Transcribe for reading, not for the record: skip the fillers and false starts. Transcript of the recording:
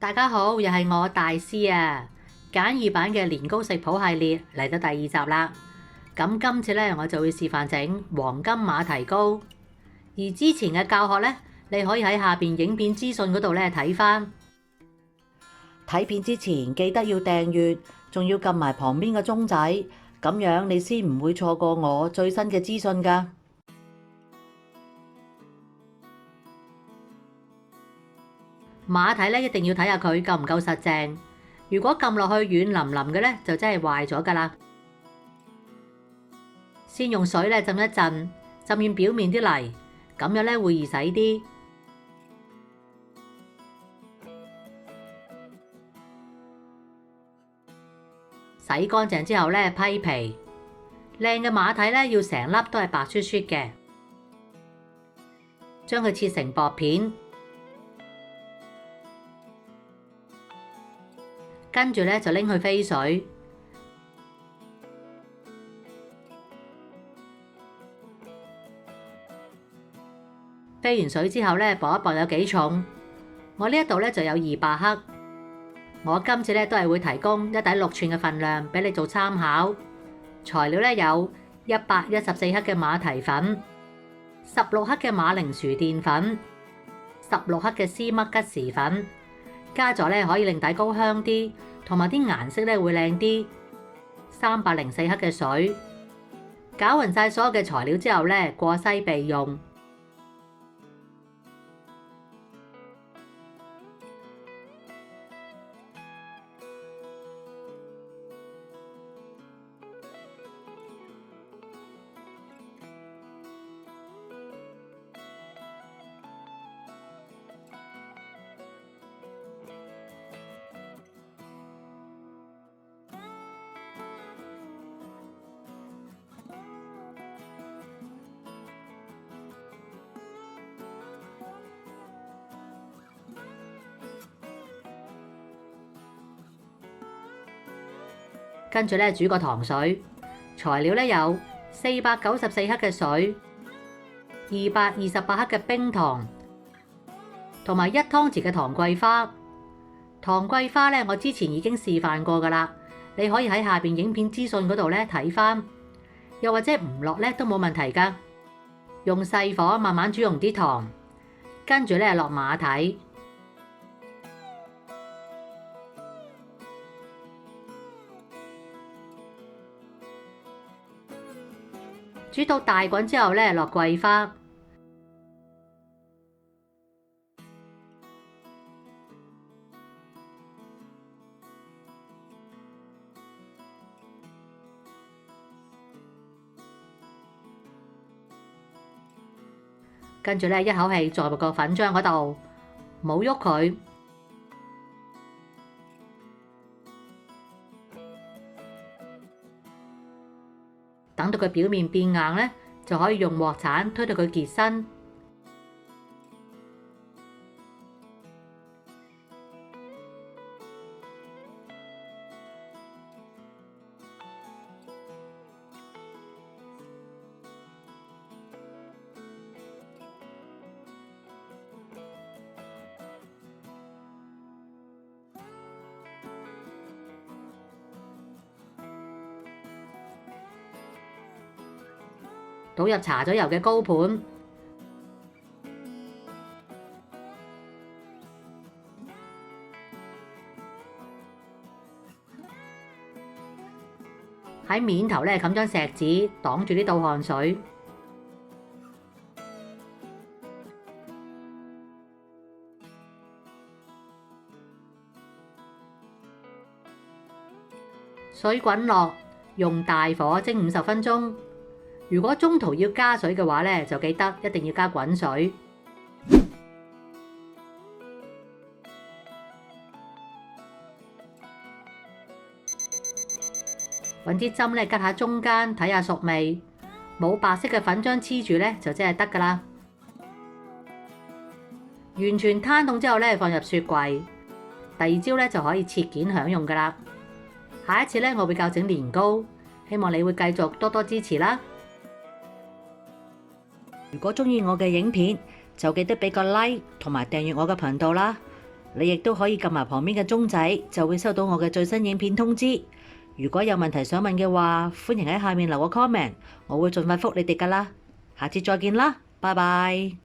大家好，又係我大師啊！簡易版嘅年糕食譜系列嚟到第二集啦。咁今次咧，我就會示範整黃金馬蹄糕。而之前嘅教學咧，你可以喺下邊影片資訊嗰度咧睇返。睇片之前記得要訂閱，仲要撳埋旁邊嘅鐘仔，咁樣你先唔會錯過我最新嘅資訊㗎。馬蹄咧一定要睇下佢夠唔夠實淨，如果撳落去軟腍腍嘅咧，就真係壞咗㗎啦。先用水咧浸一陣，浸軟表面啲泥，咁樣咧會易洗啲。洗乾淨之後咧批皮，靚嘅馬蹄咧要成粒都係白雪雪嘅，將佢切成薄片。跟住咧就拎去飛水，飛完水之後咧磅一磅有幾重。我呢一度咧就有200克，我今次咧都係會提供1底6寸嘅份量俾你做參考。材料咧有114克嘅馬蹄粉、16克嘅馬鈴薯澱粉、16克嘅絲麥吉士粉。加咗咧可以令底糕香啲，同埋啲顏色咧會靚啲。304克嘅水，攪勻晒所有嘅材料之後咧過篩備用。跟住咧煮個糖水，材料咧有494克嘅水、228克嘅冰糖，同埋1湯匙嘅糖桂花。糖桂花咧我之前已經示範過㗎啦，你可以喺下邊影片資訊嗰度咧睇返，又或者唔落咧都冇問題㗎。用細火慢慢煮溶啲糖，跟住咧落馬蹄。煮到大滾之後咧，落桂花，跟住咧一口氣再入個粉漿嗰度，冇喐佢。等到佢表面變硬咧，就可以用鑊鏟推到佢結身。倒入搽咗油嘅糕盤，喺面頭咧冚張錫紙擋住啲倒汗水，水滾落，用大火蒸50分鐘。如果中途要加水嘅話咧，就記得一定要加滾水。揾支針咧，吉下中間睇下熟未，冇白色嘅粉漿黐住咧，就真係得㗎啦。完全攤凍之後咧，放入雪櫃。第二朝咧就可以切件享用㗎啦。下一次咧，我會教整年糕，希望你會繼續多多支持啦。如果鍾意我嘅影片，就記得俾個 like 同埋訂閱我嘅頻道啦。你亦都可以撳埋旁邊嘅鐘仔，就會收到我嘅最新影片通知。如果有問題想問嘅話，歡迎喺下面留個 comment，我會盡快覆你哋㗎啦。下次再見啦，拜拜。